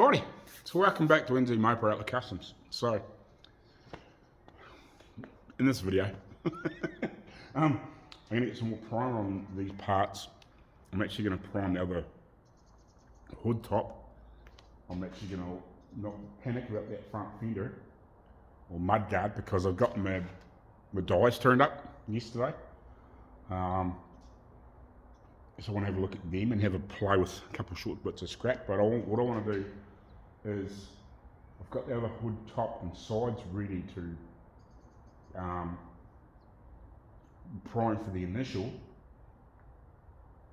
Alrighty, so welcome back to NZ Moper Outlaw Kustoms. So, in this video, I'm going to get some more primer on these parts. I'm actually going to prime the other hood top. I'm actually going to not panic about that front fender or mud guard because I've got my dies turned up yesterday. So I want to have a look at them and have a play with a couple of short bits of scrap. But what I want to do is I've got the other hood top and sides ready to prime for the initial.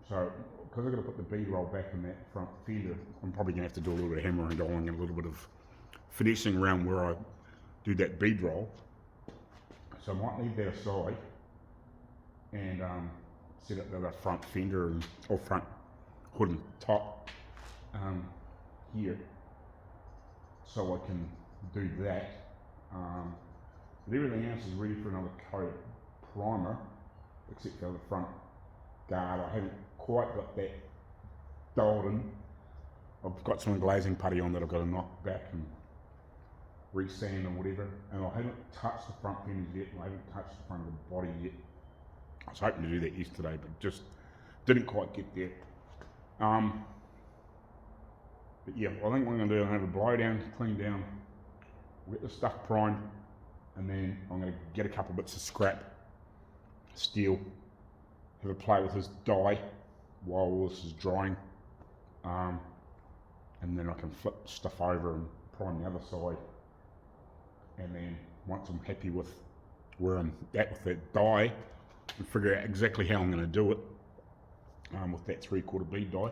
So because I've got to put the bead roll back in that front fender, I'm probably going to have to do a little bit of hammering and dialing and a little bit of finessing around where I do that bead roll. So I might leave that aside and set up the other front fender or front hood and top here, so I can do that. But everything else is ready for another coat of primer, except for the front guard. I haven't quite got that dialed in. I've got some glazing putty on that I've got to knock back and re-sand and whatever, and I haven't touched the front fenders yet, and I haven't touched the front of the body yet. I was hoping to do that yesterday, but just didn't quite get there. But yeah, I think what I'm going to do, I'm going to have a blow down, clean down, get the stuff primed, and then I'm going to get a couple bits of scrap steel, have a play with this dye while all this is drying, and then I can flip stuff over and prime the other side. And then once I'm happy with where I'm at with that dye, and figure out exactly how I'm going to do it with that 3/4 bead die.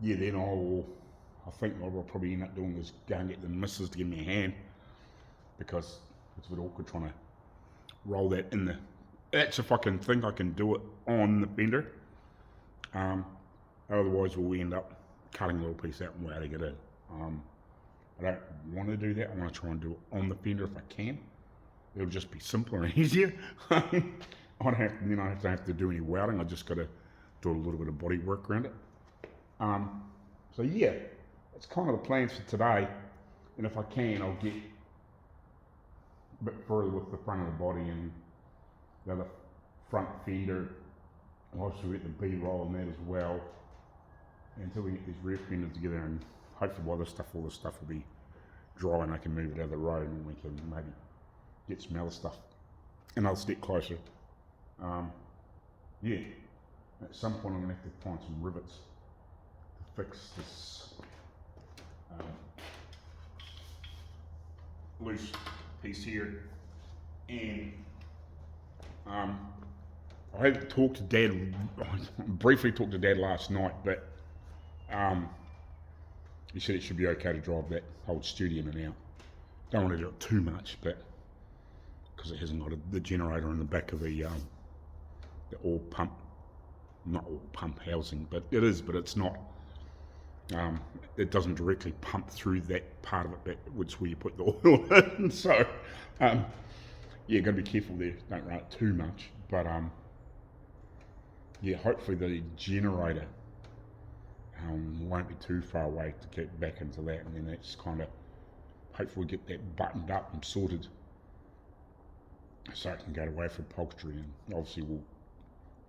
Yeah, then I think what I'll probably end up doing is go and get the missus to give me a hand, because it's a bit awkward trying to roll that in the. That's if I can think I can do it on the fender. Otherwise, we'll end up cutting a little piece out and welding it in. I don't want to do that. I want to try and do it on the fender if I can. It'll just be simpler and easier. I don't have to do any welding. I just got to do a little bit of body work around it. So yeah, that's kind of the plans for today. And if I can, I'll get a bit further with the front of the body and the other front fender. I'll also get the bead roll in that as well, until we get these rear fenders together, and hopefully by all this stuff will be dry and I can move it out of the road and we can maybe get some other stuff another step closer. Yeah, at some point I'm going to have to find some rivets to fix this loose piece here. And I had talked to Dad, briefly talked to Dad last night, but he said it should be okay to drive that old studio in and out. Don't want to do it too much, but because it hasn't got the generator in the back of the oil pump, not oil pump housing, but it is, but it's not. It doesn't directly pump through that part of it, which is where you put the oil in. So, yeah, got to be careful there. Don't run it too much, but yeah, hopefully the generator won't be too far away to get back into that, and then that's kind of hopefully get that buttoned up and sorted, so it can go away for upholstery, and obviously we'll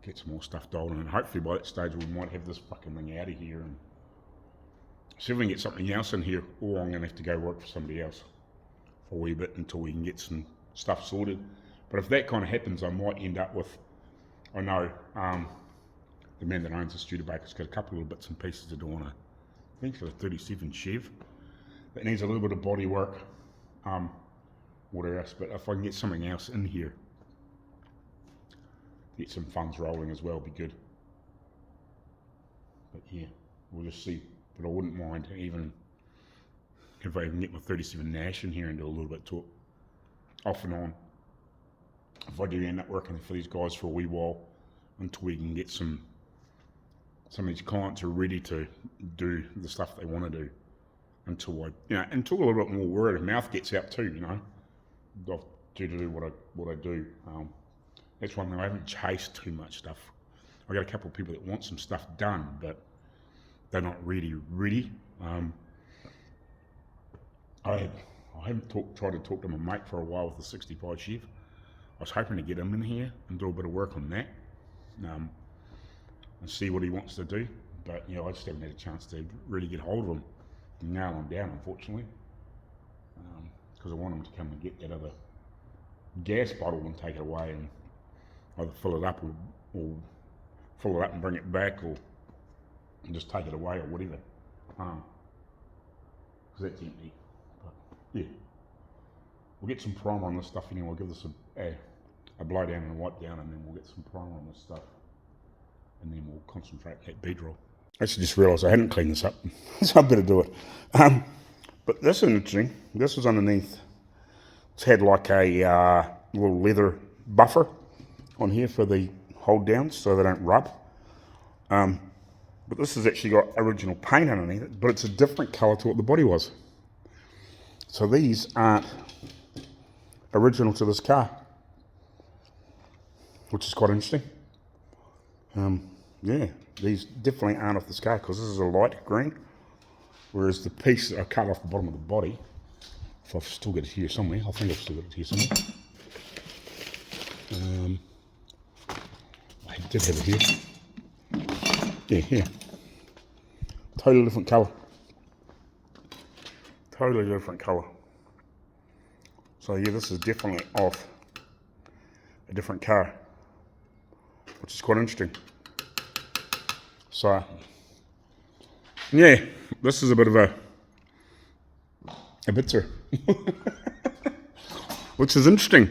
get some more stuff dialed in, and hopefully by that stage we might have this fucking thing out of here and see if we can get something else in here, or I'm going to have to go work for somebody else for a wee bit until we can get some stuff sorted. But if that kind of happens, I might end up with, I know the man that owns the Studebaker's got a couple of little bits and pieces to do on I think it's a 37 Chev that needs a little bit of body work, whatever else. But if I can get something else in here, get some funds rolling as well, be good. But yeah, we'll just see. But I wouldn't mind even if I can get my 37 Nash in here and do a little bit to it, off and on. If I do end up working for these guys for a wee while until we can get some of these clients are ready to do the stuff they want to do, until until a little bit more word of mouth gets out too, I'll do what I do. That's one thing, I haven't chased too much stuff. I got a couple of people that want some stuff done, but they're not really ready. I haven't tried to talk to my mate for a while with the 65 Chef. I was hoping to get him in here and do a bit of work on that, and see what he wants to do. But I just haven't had a chance to really get hold of him and nail him down, unfortunately, because I want him to come and get that other gas bottle and take it away and either fill it up or fill it up and bring it back, or just take it away or whatever. Because that's empty. But yeah, we'll get some primer on this stuff anyway. We'll give this a blow down and a wipe down, and then we'll get some primer on this stuff, and then we'll concentrate that bead roll. I actually just realised I hadn't cleaned this up, so I better do it. But this is interesting. This was underneath. It's had like a little leather buffer on here for the hold downs so they don't rub. But this has actually got original paint underneath it, but it's a different colour to what the body was. So these aren't original to this car, which is quite interesting. Yeah, these definitely aren't off this car, because this is a light green, whereas the piece I cut off the bottom of the body, if I've still got it here somewhere, I think I've still got it here somewhere. I did have it here. Yeah, here. Totally different colour. Totally different colour. So yeah, this is definitely off a different car, which is quite interesting. So yeah, this is a bit of a bitzer, which is interesting.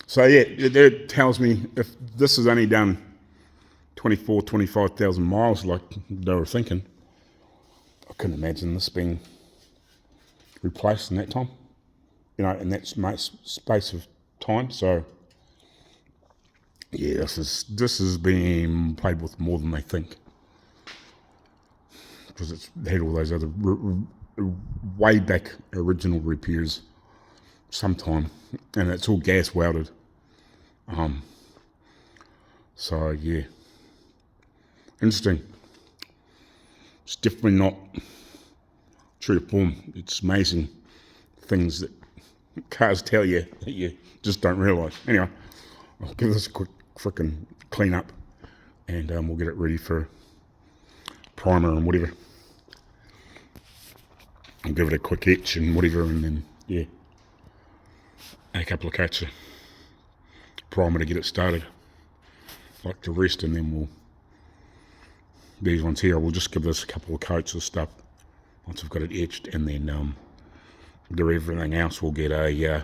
So yeah, it tells me if this has only done 25,000 miles like they were thinking, I couldn't imagine this being replaced in that time, in that space of time. So yeah, this is being played with more than they think, because it's had all those other way back original repairs sometime, and it's all gas welded. So yeah, interesting. It's definitely not true to form. It's amazing things that cars tell you that you just don't realise. Anyway, I'll give this a quick frickin' clean up, and we'll get it ready for primer and whatever. I'll give it a quick etch and whatever, and then yeah, a couple of coats of primer to get it started, like the rest, and then these ones here, we'll just give this a couple of coats of stuff once I've got it etched, and then do everything else. We'll get a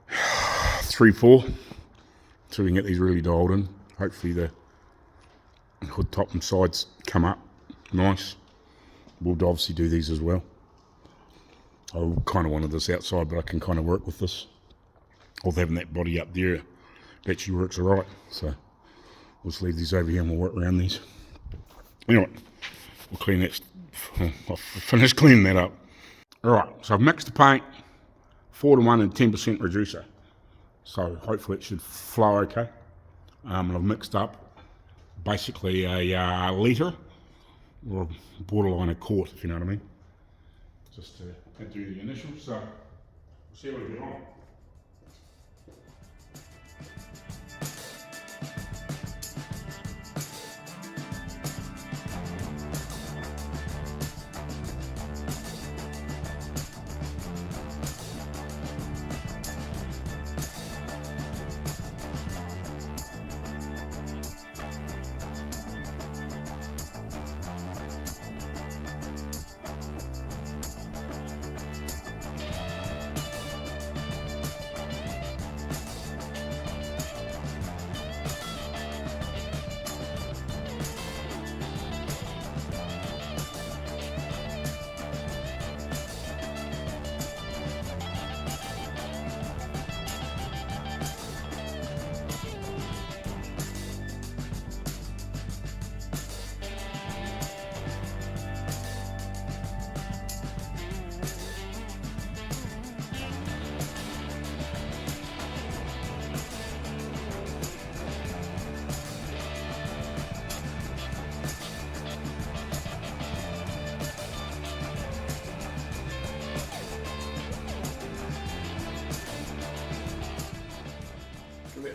3-4, so we can get these really dialed in. Hopefully the hood top and sides come up nice. We'll obviously do these as well. I kind of wanted this outside, but I can kind of work with this. With having that body up there, it actually works alright. So we'll just leave these over here and we'll work around these. Anyway, we'll clean that. I'll finish cleaning that up. Alright, so I've mixed the paint, 4-to-1 and 10% reducer. So hopefully it should flow okay. And I've mixed up basically a litre, or borderline a quart, if you know what I mean. Just to do the initial, so we'll see what we get on.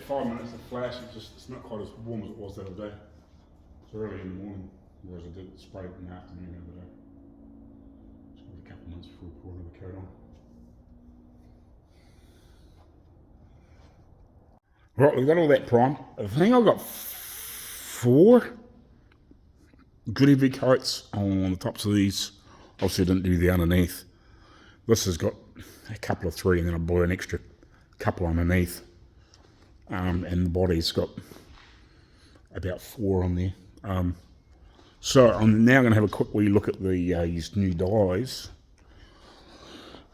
5 minutes of flash, it's not quite as warm as it was the other day. It's early in the morning, whereas I did spray it in the afternoon the other day. Just give it a couple of minutes before we pour another coat on. Right, we've got all that prime. I think I've got 4 good heavy coats on the tops of these. Obviously I didn't do the underneath. This has got a couple of 3 and then I bought an extra couple underneath. And the body's got about 4 on there. So I'm now going to have a quick wee look at these new dies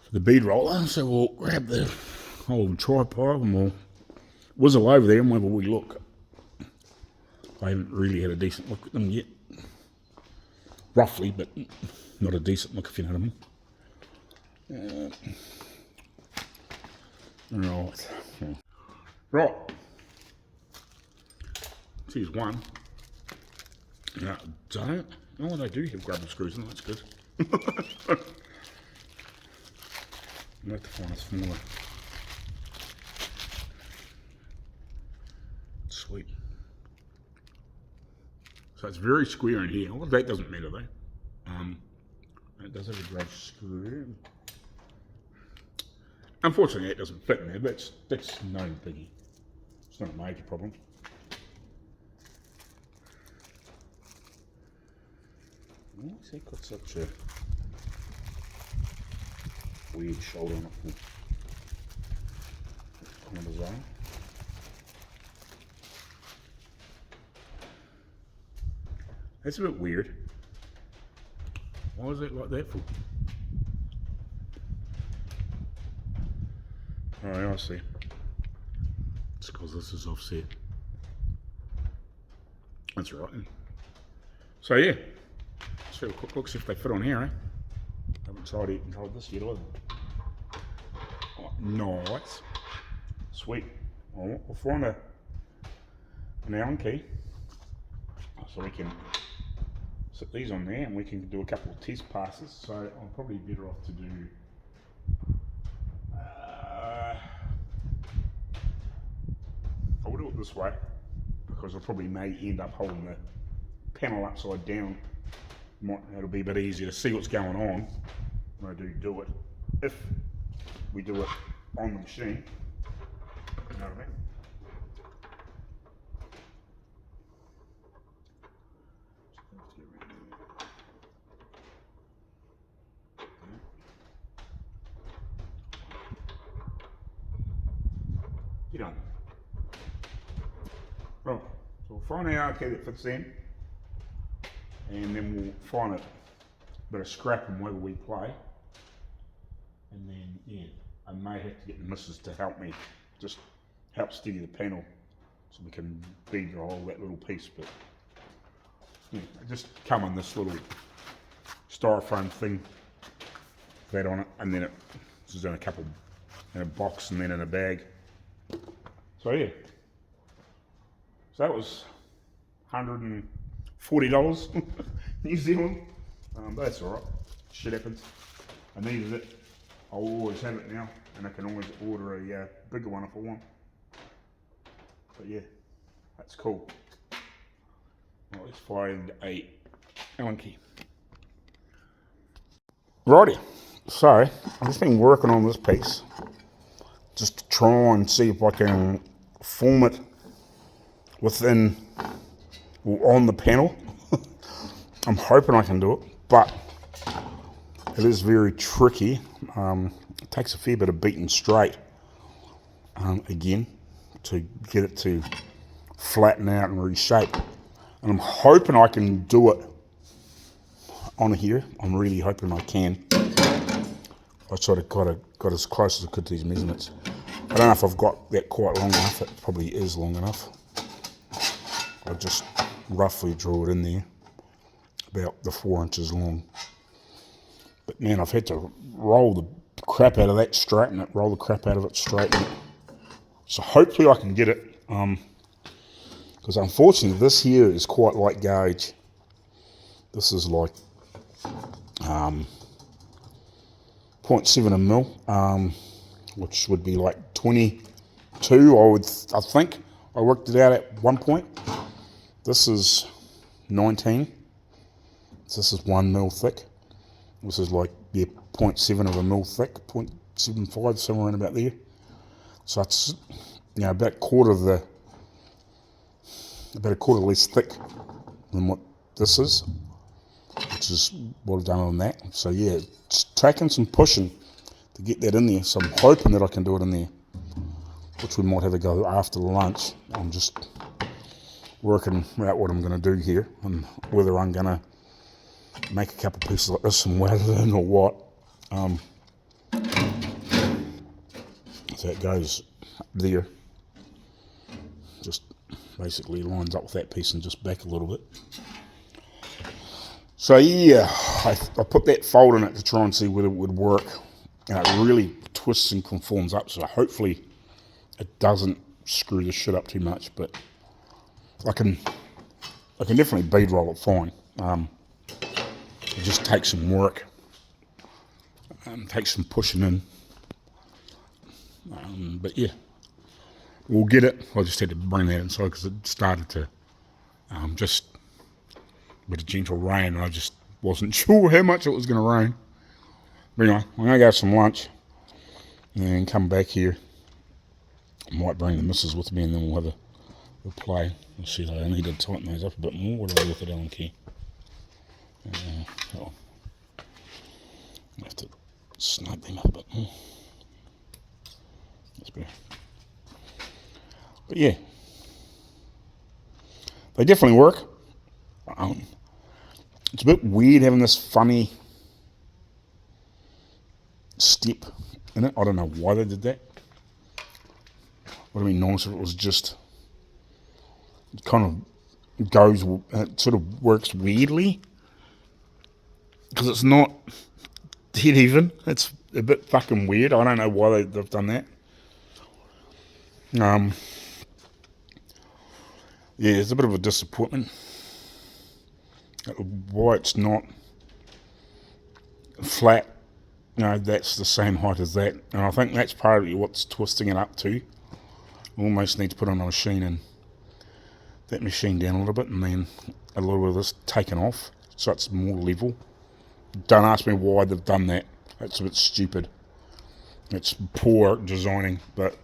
for the bead roller. So we'll grab the old tripod and we'll whizzle over there and have a wee look. I haven't really had a decent look at them yet. Roughly, but not a decent look if you know what I mean. Right. Right. Here's one. No, don't. Oh, they do have grubber screws in them, that's good. I'll have to find a smaller. Sweet. So it's very square in here. Well, that doesn't matter though. It does have a grub screw. Unfortunately, it doesn't fit in there, but that's no biggie. It's not a major problem. What's that got such a weird shoulder on it? Kind of bizarre. That's a bit weird. Why is it like that for? Oh, I see. It's because this is offset. That's right. So yeah, let's have a quick look, see if they fit on here, eh? I haven't tried this yet either. Oh, nice. Sweet. We'll find an Allen key so we can sit these on there and we can do a couple of test passes. So I'm probably better off to do I'll do it this way because I probably may end up holding the panel upside down. It'll be a bit easier to see what's going on when I do it. If we do it on the machine, you know what I mean? Get on. Right, so we'll find the Arco that fits in, and then we'll find a bit of scrap and whether we play. And then, yeah, I may have to get the missus to help me, just help steady the panel so we can bead roll that little piece. But yeah, it just come in this little styrofoam thing, that on it, and then this is in a couple, in a box and then in a bag. So yeah, so that was $140 New Zealand, but that's alright, shit happens. I needed it, I'll always have it now, and I can always order a bigger one if I want. But yeah, that's cool. Well, let's find a Allen key. Righty, so I've just been working on this piece, just to try and see if I can form it within, or on the panel. I'm hoping I can do it, but it is very tricky. It takes a fair bit of beating straight, again, to get it to flatten out and reshape. And I'm hoping I can do it on here. I'm really hoping I can. I sort of got as close as I could to these measurements. I don't know if I've got that quite long enough. It probably is long enough. I'll just roughly draw it in there, about the 4 inches long. But man, I've had to roll the crap out of that, straighten it, roll the crap out of it, straighten it. So hopefully I can get it, because unfortunately this here is quite light gauge. This is like 0.7 mil, which would be like 20 2, I think I worked it out at one point. This is 19. So this is 1 mil thick. This is like 0.7 of a mil thick, 0.75, somewhere around about there. So it's about a quarter less thick than what this is, which is what I've done on that. So yeah, it's taking some pushing to get that in there. So I'm hoping that I can do it in there, which we might have a go after lunch. I'm just working out what I'm going to do here and whether I'm going to make a couple pieces like this and weld it in or what. So it goes up there, just basically lines up with that piece and just back a little bit. So yeah, I put that fold in it to try and see whether it would work, and it really twists and conforms up, so hopefully it doesn't screw the shit up too much, but I can definitely bead roll it fine. It just takes some work, takes some pushing in, but yeah, we'll get it. I just had to bring that inside because it started to just a bit of gentle rain, and I just wasn't sure how much it was going to rain. But anyway, I'm going to go have some lunch and come back here. I might bring the missus with me, and then we'll play. We'll see if I need to tighten those up a bit more. What do I do with it, Allen key? I'll have to snug them up a bit more. That's better. But yeah, they definitely work. It's a bit weird having this funny step in it. I don't know why they did that. Would have been nice if it was just, it kind of goes, it sort of works weirdly, because it's not dead even. It's a bit fucking weird. I don't know why they've done that. Yeah, it's a bit of a disappointment. Why it's not flat, that's the same height as that. And I think that's partly what's twisting it up too. We almost need to put on a machine and that machine down a little bit, and then a little bit of this taken off so it's more level. Don't ask me why they've done that. It's a bit stupid. It's poor designing, but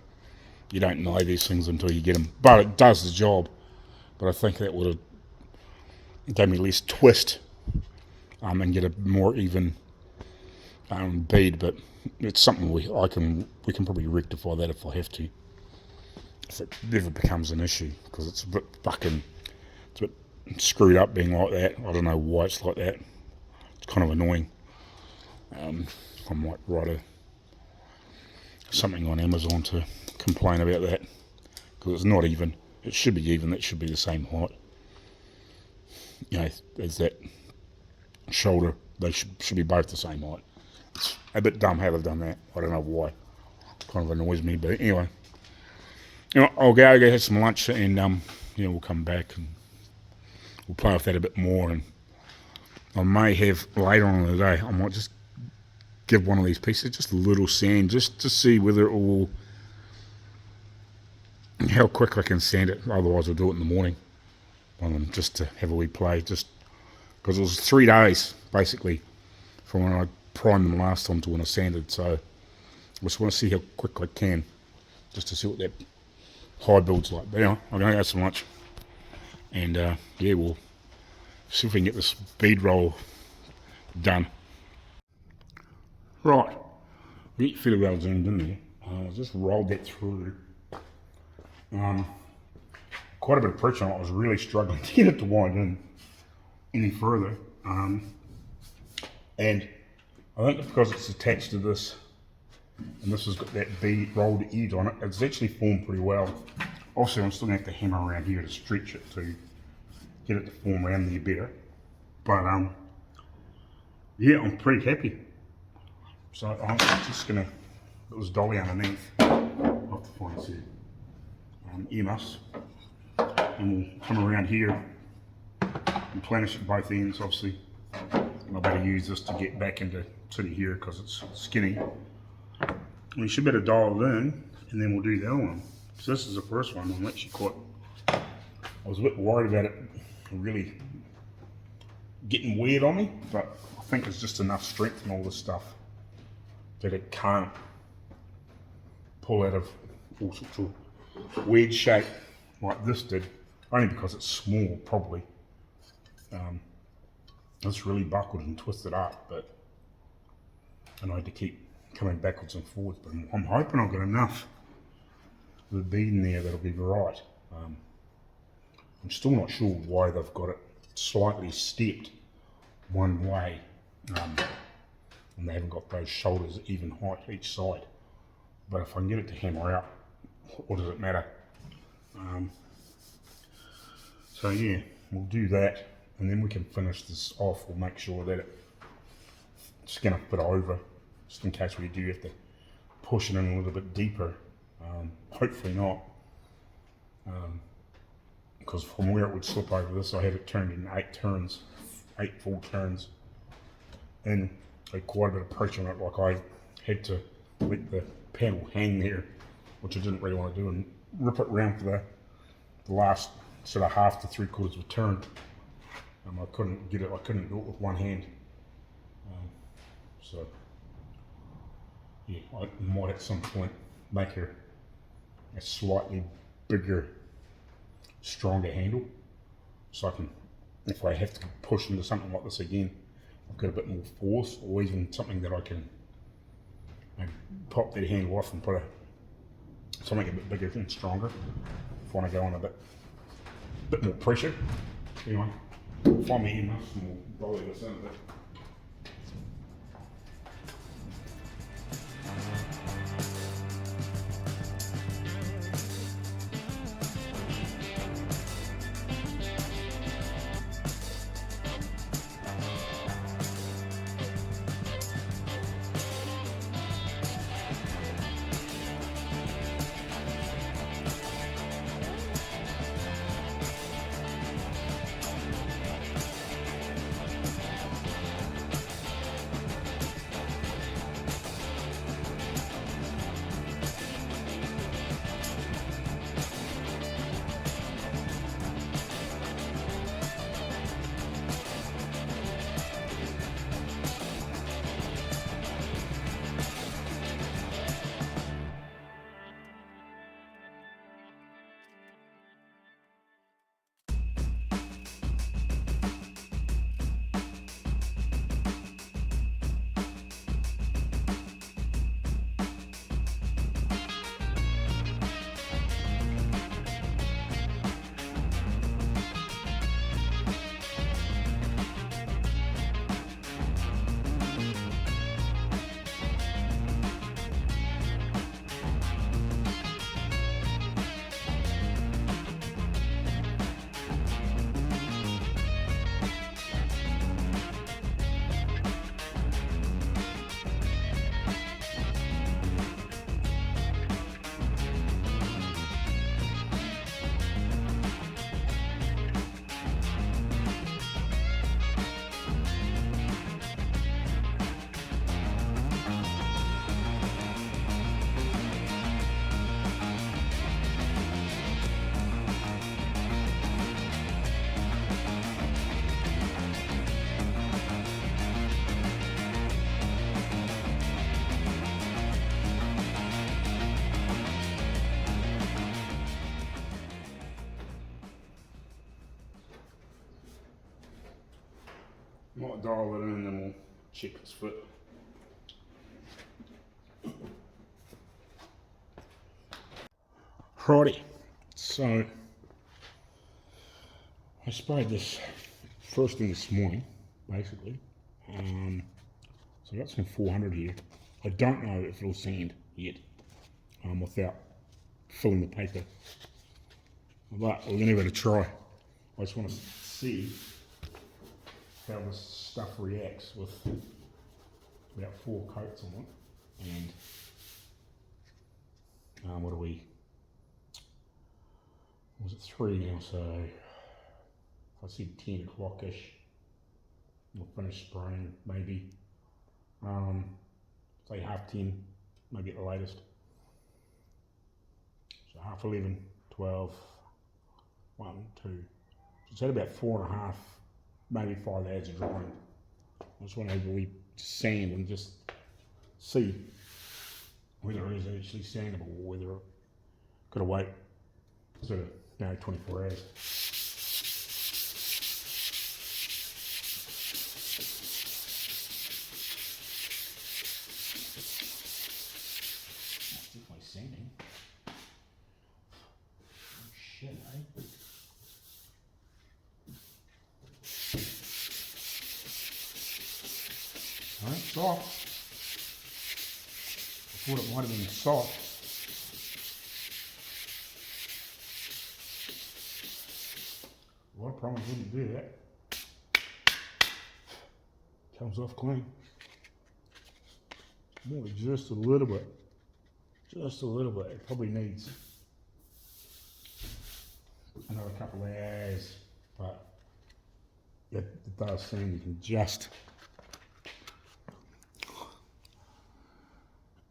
you don't know these things until you get them. But it does the job. But I think that would have gave me less twist and get a more even bead. But it's something we can probably rectify that if I have to, if it ever becomes an issue, because it's a bit screwed up being like that. I don't know why it's like that. It's kind of annoying. I might write something on Amazon to complain about that, because it's not even. It should be even. That should be the same height. As that shoulder, they should be both the same height. It's a bit dumb how they've done that. I don't know why. It kind of annoys me, but anyway. I'll go have some lunch, and we'll come back and we'll play with that a bit more. And I may have later on in the day, I might just give one of these pieces just a little sand, just to see whether it will, how quick I can sand it. Otherwise I'll do it in the morning, just to have a wee play, just because it was 3 days basically from when I primed them last time to when I sanded. So I just want to see how quick I can, just to see what that high build's like. But anyway, I'm going to go have some lunch, and we'll see if we can get this bead roll done. Right, get your fairly well zoomed in there. I just rolled that through. Quite a bit of pressure on it. I was really struggling to get it to wind in any further. And I think because it's attached to this, and this has got that bead rolled edge on it, it's actually formed pretty well. Obviously I'm still going to have to hammer around here to stretch it to get it to form around there better. But yeah, I'm pretty happy. So I'm just going to put this dolly underneath. I'll have to find some earmuffs, and we'll come around here and planish at both ends, obviously. And I'll better use this to get back into here because it's skinny. We should better dial it in, and then we'll do the other one. So this is the first one. I'm actually quite, I was a bit worried about it really getting weird on me, but I think it's just enough strength and all this stuff that it can't pull out of all sorts of weird shape like this did, only because it's small probably. This really buckled and twisted up, but and I had to keep coming backwards and forwards, but I'm hoping I've got enough of the bead in there that'll be right. I'm still not sure why they've got it slightly stepped one way, and they haven't got those shoulders even height each side. But if I can get it to hammer out, what does it matter? So yeah, we'll do that, and then we can finish this off. We'll make sure that it's going to fit over, just in case we do have to push it in a little bit deeper. Hopefully not, because from where it would slip over this, I have it turned in 8 turns, 8 full turns, and quite a bit of pressure on it. Like I had to let the panel hang there, which I didn't really want to do, and rip it round for the last sort of half to 3/4 of a turn. I couldn't get it. I couldn't do it with one hand. So yeah, I might at some point make a slightly bigger, stronger handle, so I can, if I have to push into something like this again, I've got a bit more force, or even something that I can maybe pop that handle off and put something a bit bigger and stronger if I want to go on a bit more pressure. Anyway, find me enough and we'll dolly this in a bit. Might dial it in and then we'll check its fit. Righty, so I sprayed this first thing this morning, basically. So I got some 400 here. I don't know if it'll sand yet, without filling the paper, but we're going to give it a try. I just want to see how this stuff reacts with about 4 coats on it. And what are we? Was it 3 now? So if I said 10 o'clock-ish, we'll finish spraying maybe. Say 9:30, maybe at the latest. So So half 11, 12, 1, 2. So it's had about 4.5, maybe 5 hours of drying. I just want to have a wee sand and just see whether it is actually sandable or whether it got to wait sort of 24 hours. That's definitely sanding. Oh shit, eh? No, soft. I thought it might have been soft. A lot of problems wouldn't do that. Comes off clean. More just a little bit. Just a little bit. It probably needs another couple of hours, but it does seem you can just.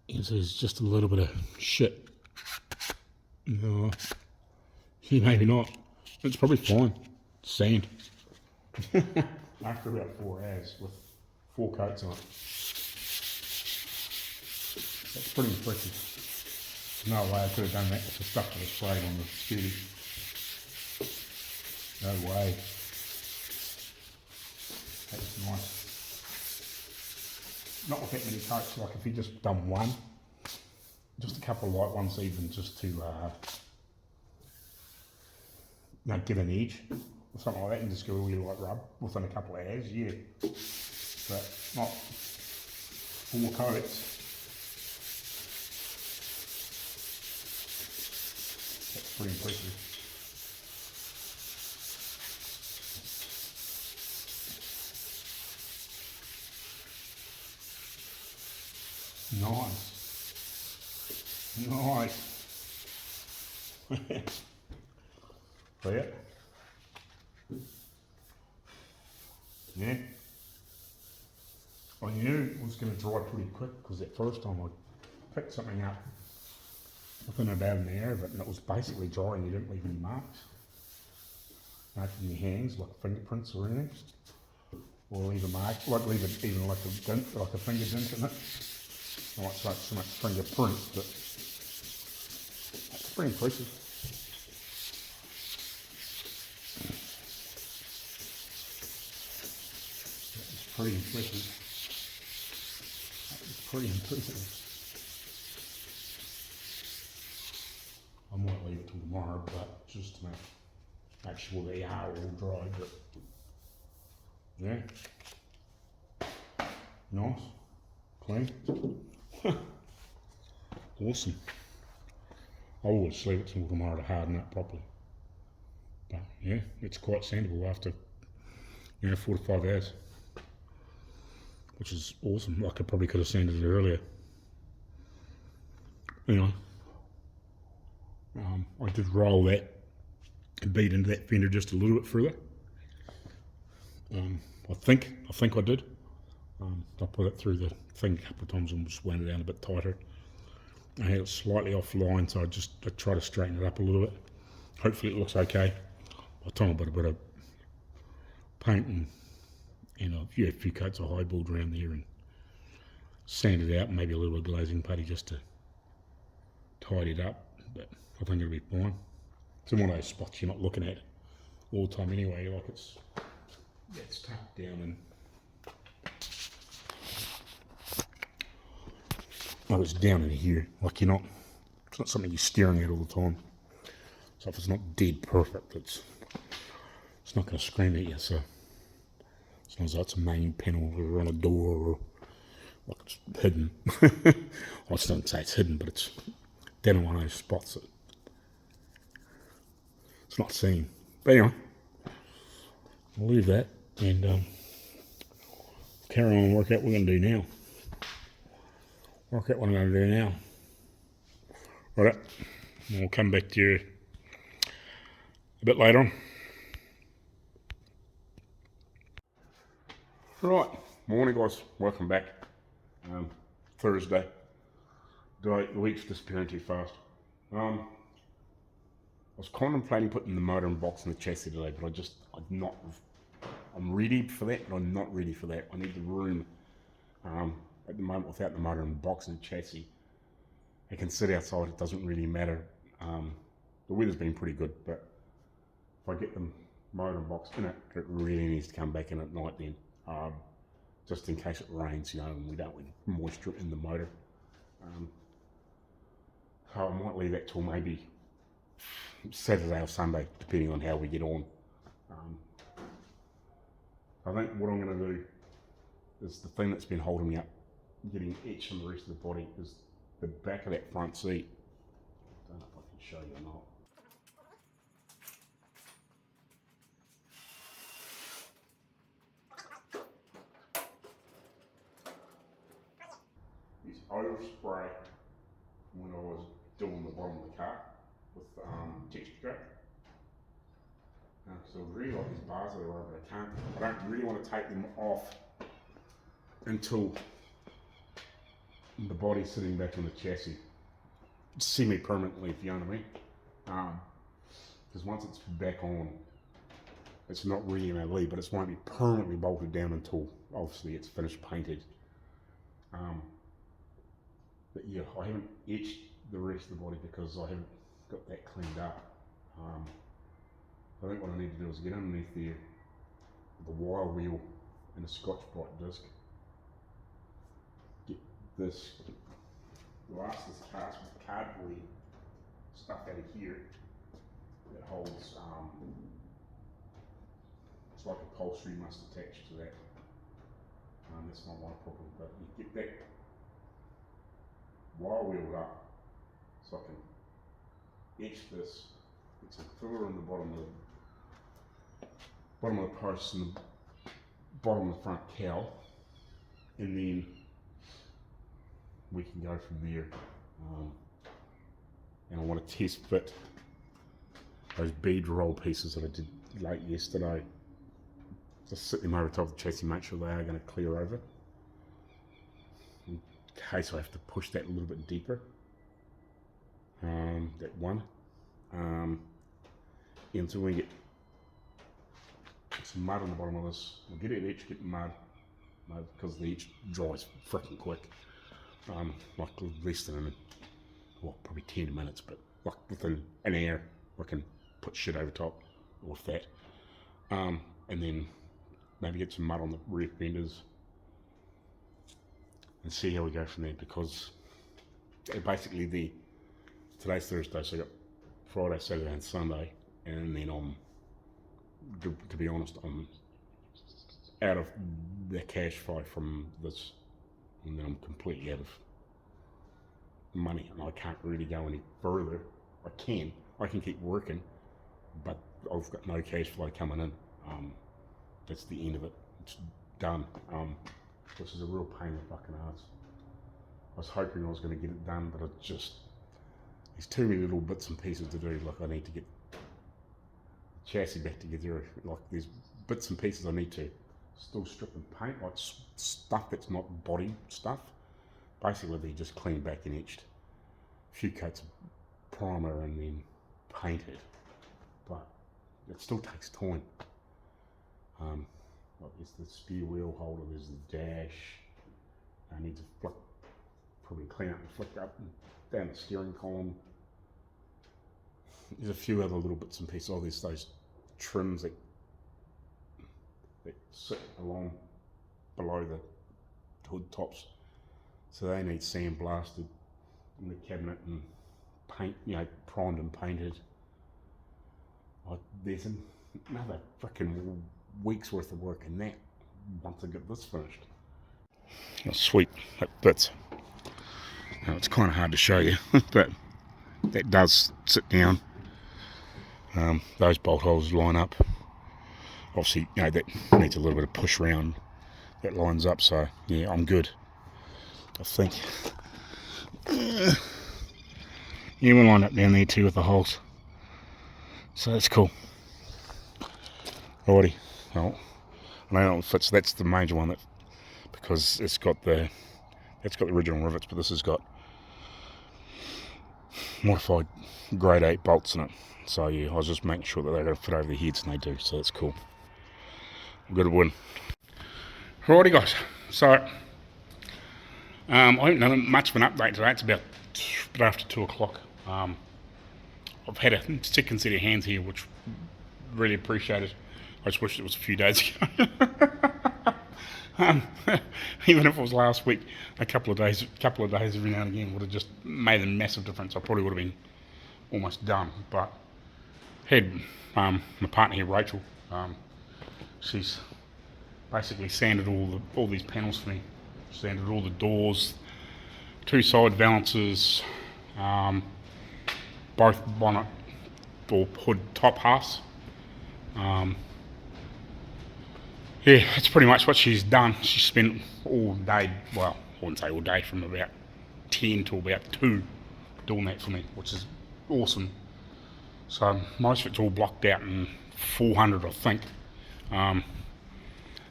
There's just a little bit of shit. No, maybe not. It's probably fine. Sand. After about 4 hours with 4 coats on it. That's pretty impressive. No way I could have done that with the stuff that was sprayed on the scooty. No way. That's nice. Not with that many coats, like if you just done one, just a couple of light ones even, just to get an edge or something like that, and just give a wee light rub within a couple of hours, yeah. But not 4 coats. That's pretty impressive. Nice. Nice. So yeah. Yeah. I knew it was going to dry pretty quick because that first time I picked something up within about an hour of it and it was basically dry and you didn't leave any marks. Marks in your hands, like fingerprints or anything. Or leave a mark, like leave it even like a dent, like a finger dent in it. Not so much fingerprint, but that's pretty impressive. That is pretty impressive. That is pretty impressive. I might leave it till tomorrow, but just to make sure they are all dry, but yeah. Nice. Clean. Awesome. I always leave it till tomorrow to harden up properly. But yeah, it's quite sandable after 4 to 5 hours. Which is awesome. I probably could have sanded it earlier. Anyway. I did roll that and beat into that fender just a little bit further. I think I did. I put it through the thing a couple of times and just wound it down a bit tighter. I had it slightly offline, so I try to straighten it up a little bit. Hopefully it looks okay. By the time I put a bit of paint and a few coats of highball around there and sand it out, maybe a little bit of glazing putty just to tidy it up, but I think it'll be fine. It's in one of those spots you're not looking at all the time anyway, like it's tucked down and it's down in here, like it's not something you're staring at all the time. So if it's not dead perfect, it's not going to scream at you. So as long as that's a main panel or on a door or like it's hidden. I just don't say it's hidden, but it's down in one of those spots that it's not seen. But anyway, I'll leave that and carry on and work out what we're going to do now. Work out what I'm going to do now. Right, we'll come back to you a bit later on. Right, morning guys, welcome back. Thursday. The week's disappearing too fast. was contemplating putting the motor and box in the chassis today, but I'm ready for that, but I'm not ready for that. I need the room at the moment without the motor and box and chassis. I can sit outside, it doesn't really matter. The weather's been pretty good, but if I get the motor and box in it, it really needs to come back in at night then. Just in case it rains, you know, and we don't want moisture in the motor. So I might leave that till maybe Saturday or Sunday, depending on how we get on. I think what I'm going to do is the thing that's been holding me up, getting etched on the rest of the body, is the back of that front seat. I don't know if I can show you or not. It's overspray when I was doing the bottom of the car with texture coat. So I really like these bars that are over. I don't really want to take them off until the body's sitting back on the chassis, semi-permanently, if you know what I mean. Because once it's back on, it's not really going to leave, but it won't be permanently bolted down until obviously it's finished painted. But yeah, I haven't etched the rest of the body because I haven't got that cleaned up. I think what I need to do is get underneath the wire wheel and a Scotch-Brite disc. Get this glass, this cast with cardboard stuff out of here that holds, it's like upholstery must attach to that. That's not my problem, but you get that wire wheeled up so I can etch this. Get some filler in the bottom of the post and the bottom of the front cowl, and then we can go from there. And I want to test fit those bead roll pieces that I did late yesterday. Just sit them over top of the chassis, make sure they are going to clear over. In case I have to push that a little bit deeper. That one. And so we get some mud on the bottom of this. We'll get it etched, get mud because the etch dries freaking quick. Like less than, well, probably 10 minutes, but like within an hour, I can put shit over top with that. And then maybe get some mud on the rear fenders and see how we go from there, because basically today's Thursday, so I got Friday, Saturday and Sunday, and then to be honest, I'm out of the cash flow from this, and then I'm completely out of money, and I can't really go any further. I can keep working, but I've got no cash flow coming in. That's the end of it. It's done. This is a real pain in the fucking ass. I was hoping I was going to get it done, but there's too many little bits and pieces to do. Like I need to get the chassis back together. Like there's bits and pieces I need to still strip and paint, like stuff that's not body stuff. Basically, they just clean back and etched. A few coats of primer and then painted. But it still takes time. Like there's the spare wheel holder, there's the dash. I need to probably clean up and flick up and down the steering column. There's a few other little bits and pieces. Oh, there's those trims that sit along below the hood tops. So they need sandblasted in the cabinet and paint, primed and painted. There's another freaking week's worth of work in that once I get this finished. Oh, sweet, that fits. Now, it's kind of hard to show you, but that does sit down. Those bolt holes line up. Obviously, that needs a little bit of push around. That lines up, so yeah, I'm good. I think. Yeah, we're lined up down there too with the holes. So that's cool. Alrighty. Well, I know it fits. That's the major one, because it's got the original rivets, but this has got modified grade 8 bolts in it. So yeah, I was just making sure that they're going to fit over their heads, and they do, so that's cool. Good win. Alrighty guys, so I haven't done much of an update today. It's about after 2 o'clock. I've had a second set of hands here, which really appreciate it. I just wish it was a few days ago. Even if it was last week, a couple of days every now and again would have just made a massive difference. I probably would have been almost done. But had my partner here, Rachel, she's basically sanded all these panels for me. Sanded all the doors, 2 side valances, both bonnet or hood top halves. Yeah, that's pretty much what she's done. She spent all day, well, I wouldn't say all day, from about 10 to about 2 doing that for me, which is awesome. So most of it's all blocked out in 400, I think,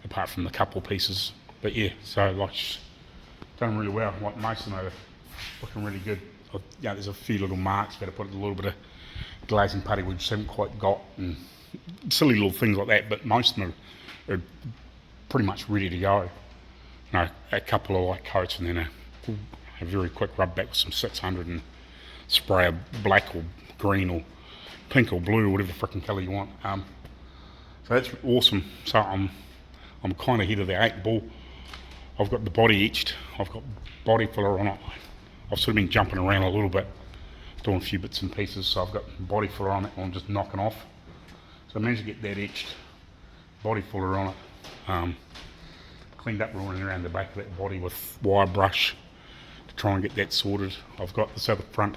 apart from the couple of pieces. But yeah, so like she's done really well. Like most of them are looking really good. Yeah, there's a few little marks, better put a little bit of glazing putty we just haven't quite got, and silly little things like that, but most of them are pretty much ready to go. You know, a couple of light coats and then a very quick rub back with some 600 and spray a black or green or pink or blue or whatever frickin' colour you want. So that's awesome. So I'm kind of ahead of the 8 ball. I've got the body etched. I've got body filler on it. I've sort of been jumping around a little bit, doing a few bits and pieces. So I've got body filler on it and I'm just knocking off. So I managed to get that etched, body filler on it. Cleaned up running around the back of that body with wire brush to try and get that sorted. I've got this other front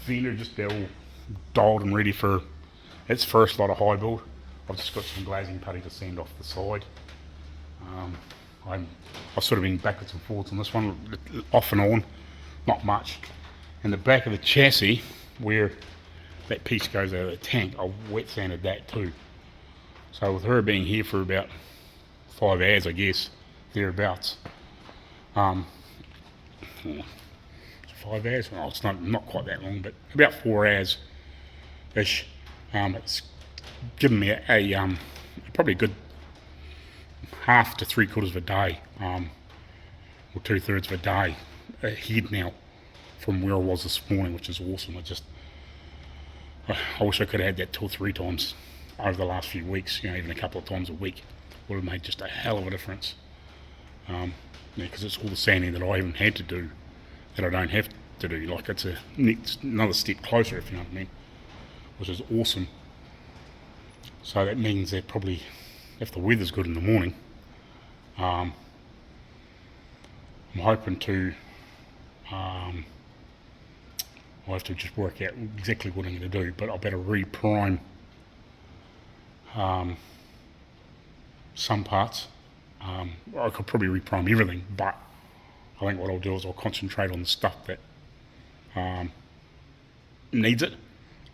fender just all dialed and ready for its first lot of high build. I've just got some glazing putty to sand off the side. I've sort of been backwards and forwards on this one, off and on, not much. And the back of the chassis, where that piece goes out of the tank, I wet sanded that too. So with her being here for about 5 hours, I guess, thereabouts. 5 hours? Well, it's not quite that long, but about 4 hours-ish. It's given me a probably a good half to 3/4 of a day, or 2/3 of a day ahead now from where I was this morning, which is awesome. I wish I could have had that 2 or 3 times over the last few weeks, you know, even a couple of times a week. Would have made just a hell of a difference. Because it's all the sanding that I haven't had to do that I don't have to do. Like, it's another step closer, if you know what I mean, which is awesome. So that means that probably, if the weather's good in the morning, I'm hoping to, I'll have to just work out exactly what I'm going to do, but I better re-prime some parts. I could probably re-prime everything, but I think what I'll do is I'll concentrate on the stuff that needs it,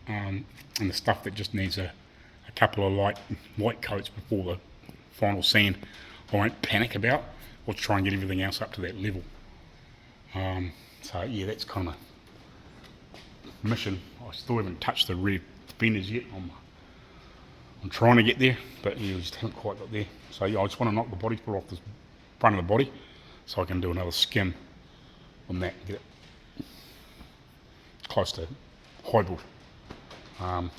and the stuff that just needs a couple of light coats before the final sand, I won't panic about. I'll try and get everything else up to that level. So yeah, that's kind of mission. I still haven't touched the rear fenders yet. I'm trying to get there, but yeah, we just haven't quite got there. So yeah, I just want to knock the body filler off the front of the body so I can do another skim on that and get it close to high build. And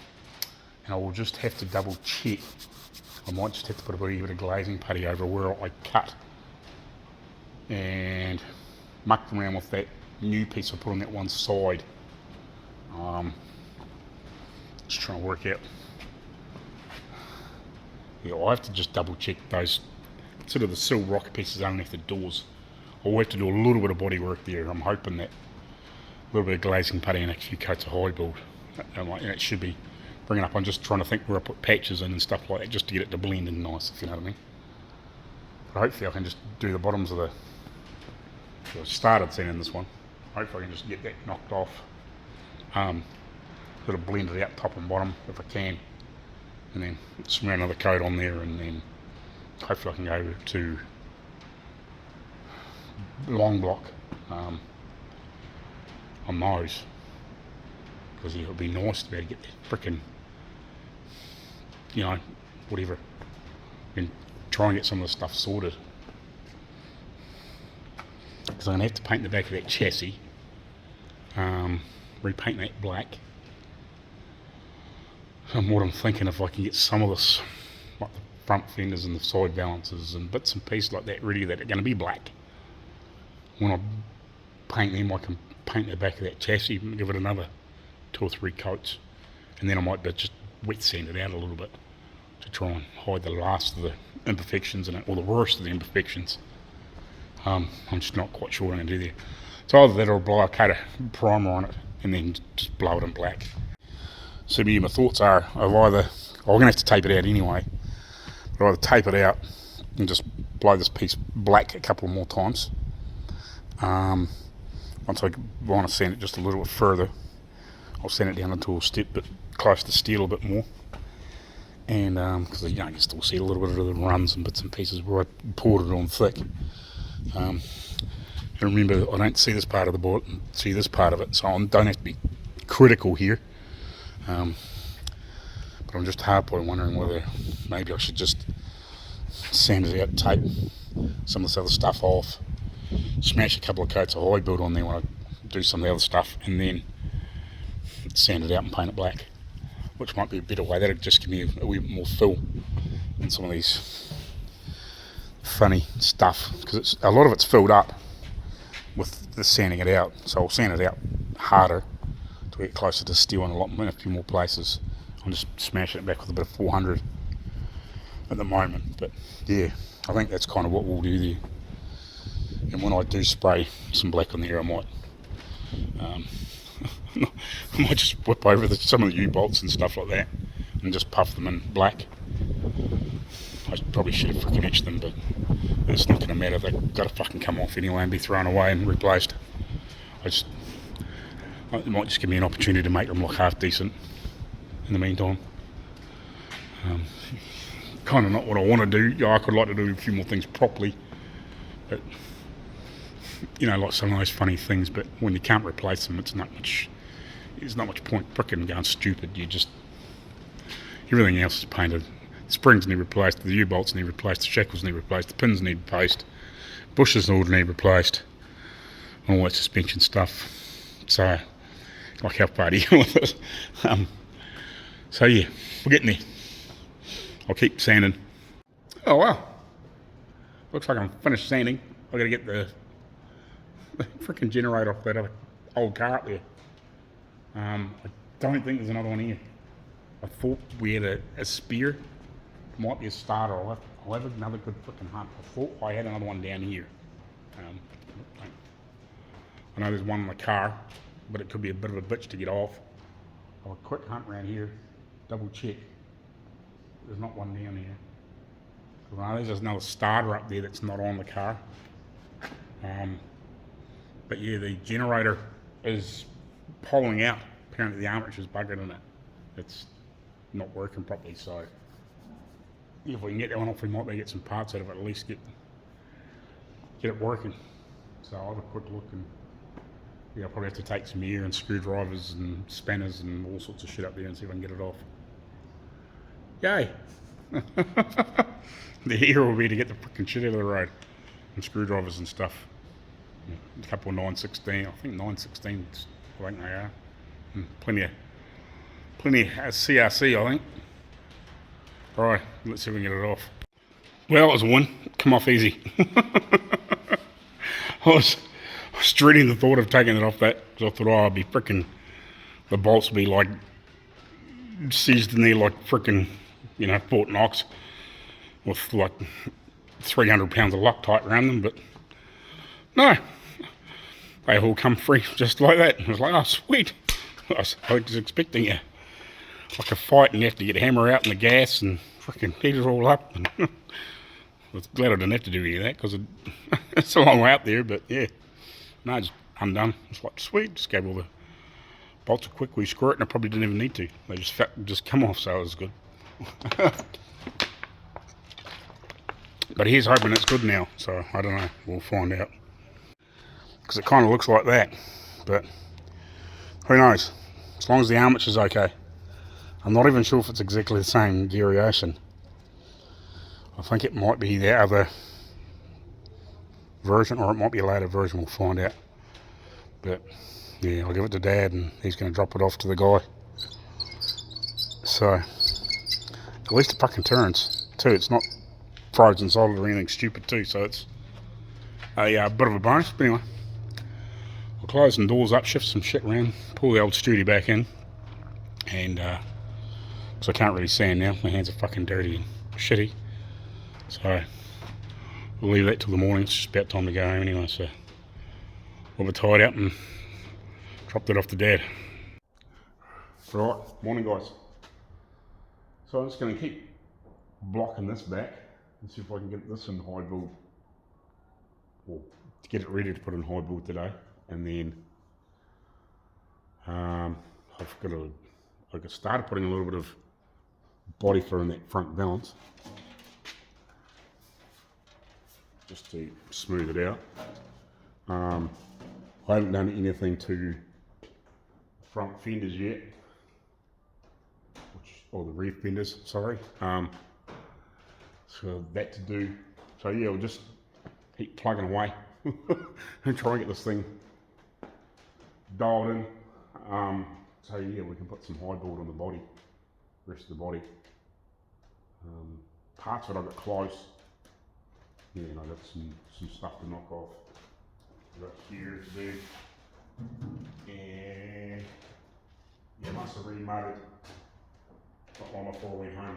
I will just have to double check. I might just have to put a bit of glazing putty over where I cut and mucked around with that new piece I put on that one side. Just trying to work out. Yeah, I have to just double check those sort of the sill rocker pieces underneath the doors. I'll have to do a little bit of body work there. I'm hoping that a little bit of glazing putty and a few coats of high build, and it should be bringing up. I'm just trying to think where I put patches in and stuff like that, just to get it to blend in nice, if you know what I mean. But hopefully I can just do the bottoms of the, so I started sanding this one. Hopefully I can just get that knocked off. Sort of blend it out top and bottom if I can, and then smear another coat on there, and then hopefully I can go to long block on those, because it would be nice to be able to get the frickin', you know, whatever, and try and get some of the stuff sorted. Because I'm going to have to paint the back of that chassis, repaint that black. And what I'm thinking, if I can get some of this, like the front fenders and the side balances and bits and pieces like that ready, that are going to be black. When I paint them, I can paint the back of that chassis and give it another 2 or 3 coats, and then I might just wet sand it out a little bit to try and hide the last of the imperfections in it, or the worst of the imperfections. I'm just not quite sure what I'm going to do there. So either that or apply a coat of primer on it and then just blow it in black. So yeah, my thoughts are, I'm going to have to tape it out anyway, but I'll either tape it out and just blow this piece black a couple more times. Once I want to sand it just a little bit further, I'll sand it down into a step bit close to steel a bit more, and because you can still see a little bit of the runs and bits and pieces where I poured it on thick. And remember, I don't see this part of the bullet and see this part of it, so I don't have to be critical here. But I'm just hardly wondering whether maybe I should just sand it out, tape some of this other stuff off, smash a couple of coats of high build on there when I do some of the other stuff, and then sand it out and paint it black, which might be a better way. That'll just give me a wee bit more fill in some of these funny stuff, because a lot of it's filled up with the sanding it out, so I'll sand it out harder to get closer to steel in a few more places. I'm just smashing it back with a bit of 400 at the moment, but yeah, I think that's kind of what we'll do there. And when I do spray some black on there, I might just whip over some of the U-bolts and stuff like that and just puff them in black. I probably should have freaking etched them, but it's not going to matter. They've got to fucking come off anyway and be thrown away and replaced. It might just give me an opportunity to make them look half decent in the meantime. Kind of not what I want to do. Yeah, I could like to do a few more things properly, but like some of those funny things. But when you can't replace them, there's not much point frickin' going stupid. Everything else is painted. The springs need replaced, the U-bolts need replaced, the shackles need replaced, the pins need replaced, bushes all need replaced, all that suspension stuff. So, like, how far do you with it? So yeah, we're getting there. I'll keep sanding. Oh wow, looks like I'm finished sanding. I gotta get the freaking generator off that other old car up there. I don't think there's another one here. I thought we had a spear. Might be a starter. I'll have another good freaking hunt. I thought I had another one down here. I know there's one in the car, but it could be a bit of a bitch to get off. I'll have a quick hunt around here, double check. There's not one down here. I know there's another starter up there that's not on the car. But yeah, the generator is pulling out. Apparently the armature's buggered in it. It's not working properly, so if we can get that one off, we might be able to get some parts out of it, at least get it working. So I'll have a quick look, and I'll probably have to take some air and screwdrivers and spanners and all sorts of shit up there and see if I can get it off. Yay! The air will be to get the freaking shit out of the road, and screwdrivers and stuff. A couple of 916, I think 916s, I think they are. And plenty of CRC, I think. Alright, let's see if we can get it off. Well, it was a win. Come off easy. I was dreading the thought of taking it off that, because I thought, I'd be freaking, the bolts would be like seized in there like freaking, Fort Knox, with like 300 pounds of Loctite around them, but no, they all come free just like that. I was like, oh sweet. I was expecting like a fight, and you have to get a hammer out and the gas and freaking heat it all up. And I was glad I didn't have to do any of that, because it's a long way out there, but yeah. No, just undone. It's like, sweet, just gave all the bolts a quick wee squirt, and I probably didn't even need to. They just come off, so it was good. But here's hoping it's good now, so I don't know. We'll find out. Because it kind of looks like that, but Who knows? As long as the armature's okay. I'm not even sure if it's exactly the same variation. I think it might be the other version, or it might be a later version, we'll find out. But yeah, I'll give it to Dad and he's going to drop it off to the guy. So, at least it fucking turns too. It's not frozen solid or anything stupid too, so it's a bit of a bonus. But anyway, I'll close some doors up, shift some shit around, pull the old studio back in, and because I can't really stand now, my hands are fucking dirty and shitty. So we'll leave that till the morning. It's just about time to go home anyway, so we'll be tied up and dropped it off to Dad. Right, morning guys. So I'm just going to keep blocking this back and see if I can get this in high build, or to get it ready to put in high build today. And then I started putting a little bit of body filler in that front balance, just to smooth it out. I haven't done anything to front fenders yet, or the rear fenders, sorry. So that to do. So yeah, we'll just keep plugging away and try and get this thing dialed in. So yeah, we can put some high build on the body, rest of the body. Parts that I got close. Yeah, and I got some stuff to knock off. I've got here to do, and yeah, must have remounted on my before I went home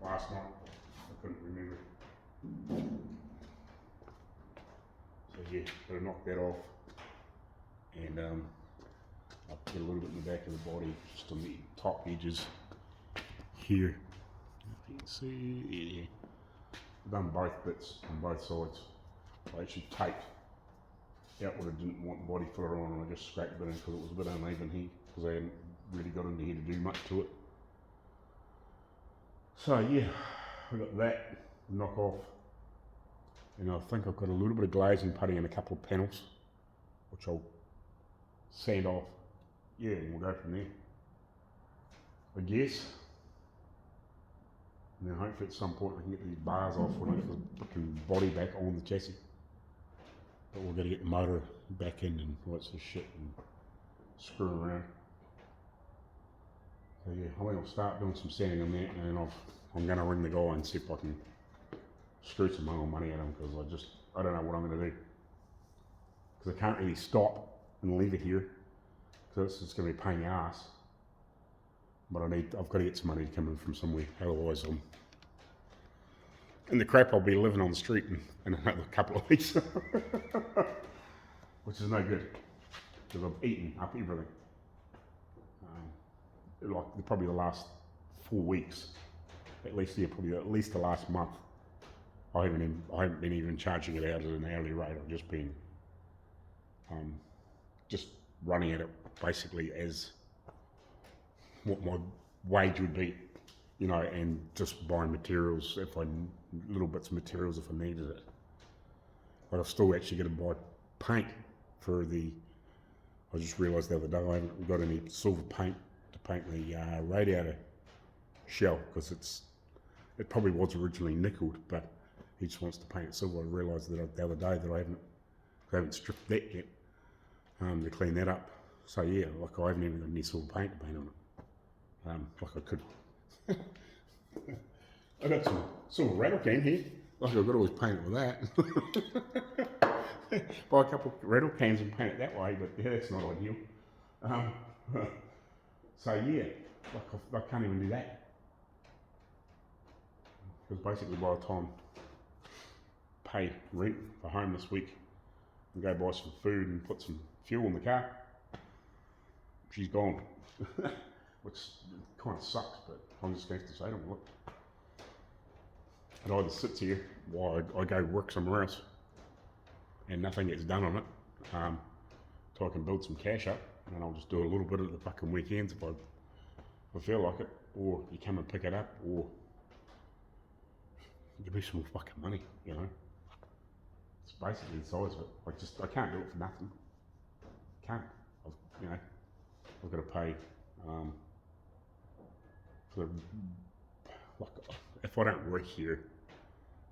last night. I couldn't remember. So yeah, gotta knock that off, and I'll put a little bit in the back of the body, just on the top edges here. You can see, yeah. I've done both bits on both sides. I actually taped out what I didn't want the body filler on, and I just scraped it in because it was a bit uneven here, because I hadn't really got into here to do much to it. So yeah, I got that to knock off, and I think I've got a little bit of glazing putty in a couple of panels, which I'll sand off. Yeah, and we'll go from there, I guess. And then hopefully at some point we can get these bars off when I get the fucking body back on the chassis. But we've got to get the motor back in and all that sort of shit and screw around. So yeah, I think I'll start doing some sanding on that, and then I'm going to ring the guy and see if I can screw some more money at him, because I don't know what I'm going to do. Because I can't really stop and leave it here, because it's going to be a pain in the ass. But I've got to get some money to come in from somewhere, otherwise I'm in the crap. I'll be living on the street in another couple of weeks, which is no good, because I've eaten up everything. Like probably the last 4 weeks, at least, yeah, probably at least the last month, I haven't been even charging it out at an hourly rate. I've just been just running at it basically as what my wage would be, you know, and just buying materials little bits of materials if I needed it. But I've still actually got to buy paint for I just realised the other day I haven't got any silver paint to paint the radiator shell, because it probably was originally nickeled, but he just wants to paint it silver. I realised that the other day that I haven't stripped that yet to clean that up. So yeah, like I haven't even got any silver paint to paint on it. Like I could. I got some silver rattle can here. Like I've got to always paint it with that. Buy a couple of rattle cans and paint it that way, but yeah, that's not ideal. So yeah, like I can't even do that. Because basically by the time I pay rent for home this week and go buy some food and put some fuel in the car, she's gone. Which kind of sucks, but I'm just going to have to say to them, look, it either sits here while I go work somewhere else and nothing gets done on it, so I can build some cash up, and I'll just do a little bit at the fucking weekends if I feel like it, or you come and pick it up, or give me some fucking money, you know. It's basically the size of it. I can't do it for nothing. Can't, you know. I've got to pay for like, if I don't work here,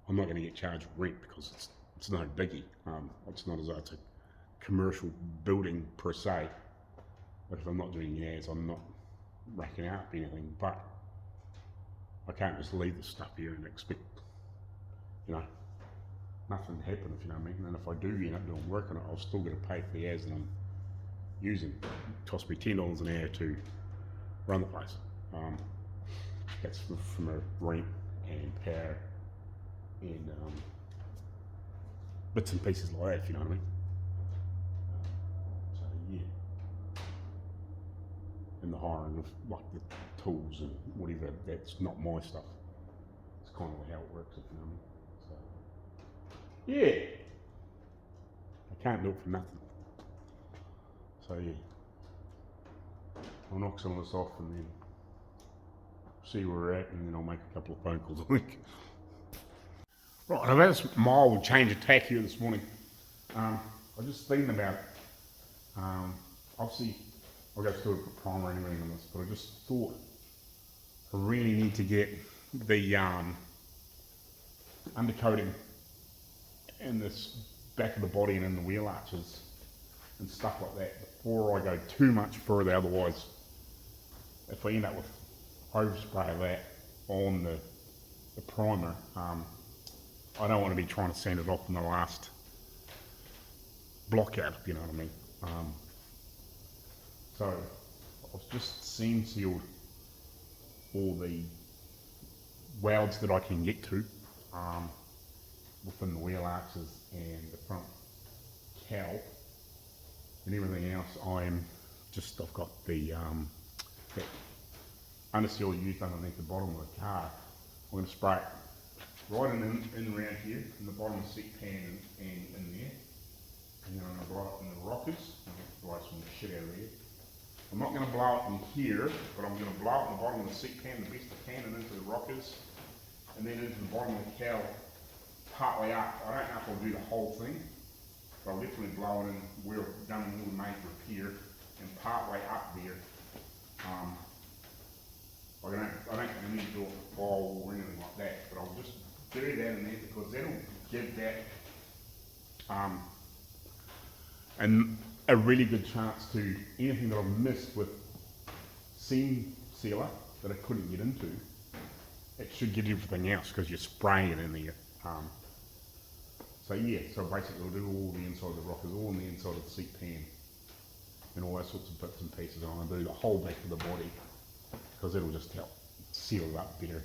I'm not going to get charged rent because it's no biggie. It's not as though it's a commercial building per se. But if I'm not doing ads, I'm not racking out anything. But I can't just leave the stuff here and expect, nothing to happen, if you know what I mean. And if I do end up doing work on it, I'll still get to pay for the ads that I'm using. It costs me $10 an hour to run the place. That's from a rent and power and bits and pieces like that, if you know what I mean. So yeah, and the hiring of like the tools and whatever, that's not my stuff. It's kind of how it works, if you know what I mean. So yeah, I can't do it for nothing. So yeah, I'll knock some of this off and then see where we're at, and then I'll make a couple of phone calls, I think. Right, I've had this mild change of tack here this morning. I was just thinking about it. Obviously, I'll go through a primer and everything on this, but I just thought I really need to get the undercoating in this back of the body and in the wheel arches and stuff like that before I go too much further. Otherwise, if I end up with overspray of that on the primer, I don't want to be trying to sand it off in the last block out, if you know what I mean. So I've just seam sealed all the welds that I can get to within the wheel arches and the front cowl, and everything else I've got the that underseal used underneath the bottom of the car. I'm going to spray it right in around here, in the bottom of the seat pan and in there. And then I'm going to blow it in the rockers. I'm going to blow some shit out of there. I'm not going to blow it in here, but I'm going to blow it in the bottom of the seat pan the best I can and into the rockers. And then into the bottom of the cowl, partway up. I don't know if I'll do the whole thing, but I'll definitely blow it in where I've done all the major repair and partway up there. I don't need to do it with bowl or anything like that, but I'll just do that in there because that'll give that and a really good chance to anything that I've missed with seam sealer that I couldn't get into. It should get everything else because you're spraying it in there. So yeah, so basically we'll do all the inside of the rockers, all on the inside of the seat pan and all those sorts of bits and pieces. And I'll do the whole back of the body because it'll just help seal it up better.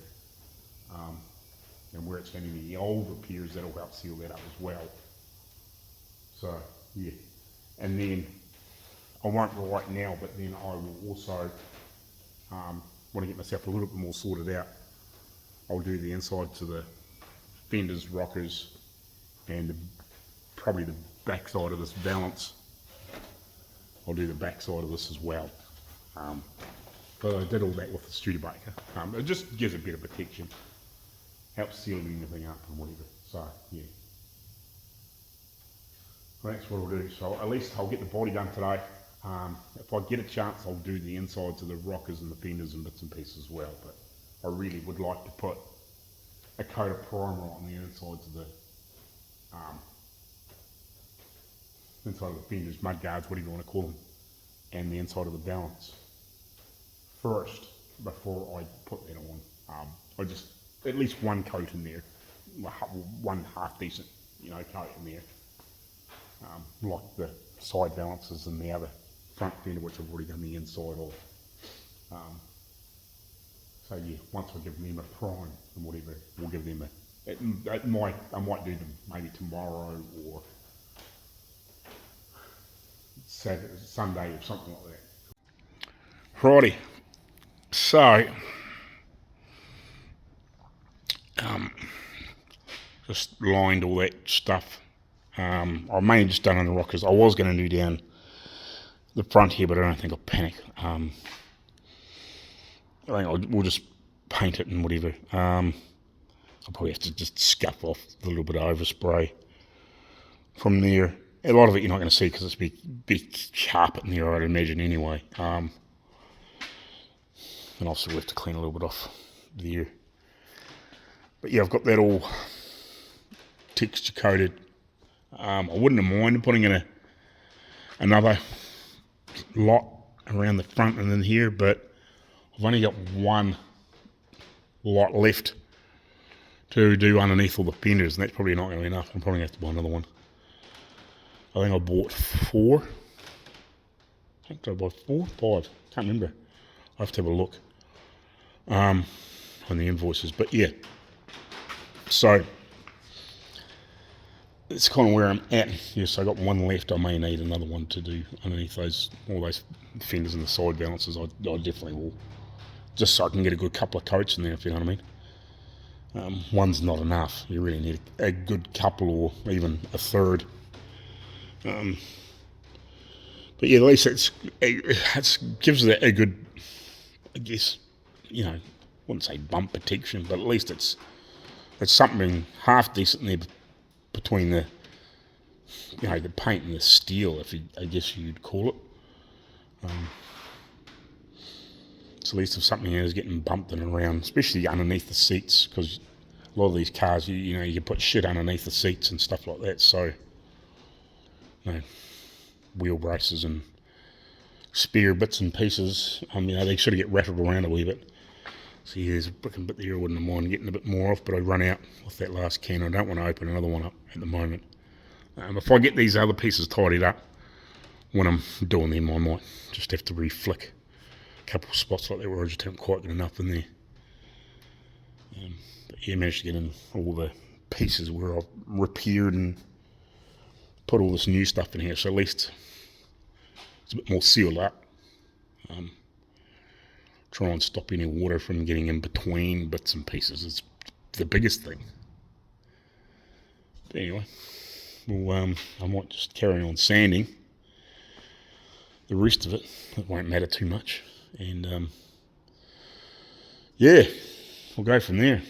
And where it's going to be the old repairs, that'll help seal that up as well. So yeah, and then I won't right now, but then I will also, when I get myself a little bit more sorted out, I'll do the inside to the fenders, rockers, and probably the back side of this valance. I'll do the back side of this as well. But I did all that with the Studebaker. It just gives a bit of protection, helps seal everything up and whatever. So yeah, well, that's what I'll do. So at least I'll get the body done today. If I get a chance, I'll do the insides of the rockers and the fenders and bits and pieces as well. But I really would like to put a coat of primer on the insides of the inside of the fenders, mud guards, whatever you want to call them, and the inside of the valance first before I put that on. I just at least one coat in there, one half decent, coat in there, like the side valances and the other front fender, which I've already done the inside of. So yeah, once I give them a prime and whatever, we'll give them I might do them maybe tomorrow or Saturday, Sunday or something like that. Righty, so just lined all that stuff. I've mainly just done on the rockers. I was going to do down the front here, but I don't think I'll panic. I think we'll just paint it and whatever. I'll probably have to just scuff off a little bit of overspray from there A lot of it you're not going to see because it's big carpet in there, I'd imagine, anyway. And also we have to clean a little bit off there. But yeah, I've got that all texture coated. I wouldn't have minded putting in another lot around the front and in here, but I've only got one lot left to do underneath all the fenders, and that's probably not going to be enough. I'm probably going to have to buy another one. I think I bought 4. I think I bought 4, 5. Can't remember. I have to have a look on the invoices. But yeah, so it's kind of where I'm at. Yes, I got one left. I may need another one to do underneath all those fenders and the side balances. I definitely will, just so I can get a good couple of coats in there, if you know what I mean. One's not enough. You really need a good couple, or even a third. But yeah, at least it gives it a good, I guess, you know, I wouldn't say bump protection, but at least it's something half decent there between the, you know, the paint and the steel, I guess you'd call it. So at least if something is getting bumped and around, especially underneath the seats, because a lot of these cars, you know, you can put shit underneath the seats and stuff like that. So, you know, wheel braces and spare bits and pieces, you know, they sort of get rattled around a wee bit. See, there's a freaking bit there I wouldn't mind getting a bit more off, but I run out with that last can. I don't want to open another one up at the moment. If I get these other pieces tidied up when I'm doing them, I might just have to reflick couple of spots like that where I just haven't quite got enough in there. But yeah, managed to get in all the pieces where I've repaired and put all this new stuff in here, so at least it's a bit more sealed up. Try and stop any water from getting in between bits and pieces. It's the biggest thing. But anyway, well, I might just carry on sanding. The rest of it won't matter too much. And yeah, we'll go from there.